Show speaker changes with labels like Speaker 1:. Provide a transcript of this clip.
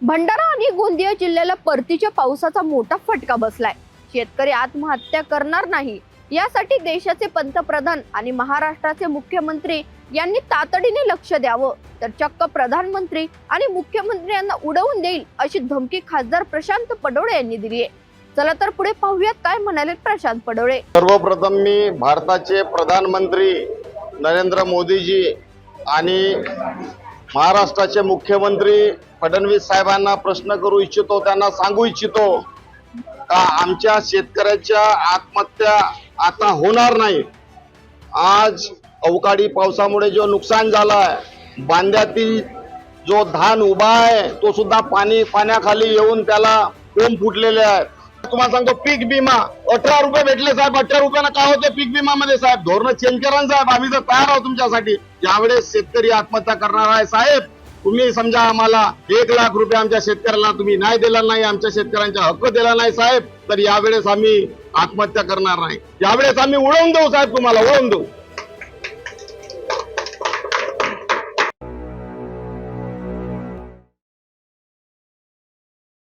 Speaker 1: भंडारा आणि गोंदिया जिल्ह्याला परतीच्या पावसाचा मोठा फटका बसलाय। शेतकरी आत्महत्या करणार नाही यासाठी देशाचे पंतप्रधान आणि महाराष्ट्राचे मुख्यमंत्री यांनी तातडीने लक्ष द्यावं, तर चक्क प्रधानमंत्री आणि मुख्यमंत्री यांना उडवून देईल अशी धमकी खासदार प्रशांत पडोळे यांनी दिली आहे। चला तर पुढे पाहूयात काय म्हणाले प्रशांत पडोळे।
Speaker 2: सर्वप्रथम मी भारताचे प्रधानमंत्री नरेंद्र मोदीजी आणि महाराष्ट्राचे मुख्यमंत्री फडणवीस साहेबांना प्रश्न करू इच्छितो, त्यांना सांगू इच्छितो का आमच्या शेतकऱ्याच्या आत्महत्या आता होणार नाही। आज अवकाळी पावसामुळे जो नुकसान झालाय, बांध्यातील जो धान उभा आहे तो सुद्धा पाण्याखाली येऊन त्याला कोंब फुटलेले आहेत। तुम्हाला सांगतो पीक विमा 18 रुपये भेटले साहेब। 18 रुपयाला काय होते पीक विमा मध्ये साहेब? धोरण चेंज करा साहेब, आम्ही तर तयार आहोत तुमच्यासाठी। ज्यावेळेस शेतकरी आत्महत्या करणार आहे साहेब, तुम्ही समजा आम्हाला 1 लाख रुपये आमच्या शेतकऱ्याला तुम्ही नाही दिला नाही, आमच्या शेतकऱ्यांचा हक्क दिला नाही साहेब, तर यावेळेस आम्ही आत्महत्या करणार नाही। यावेळेस आम्ही उडवून देऊ साहेब, तुम्हाला उडवून देऊ।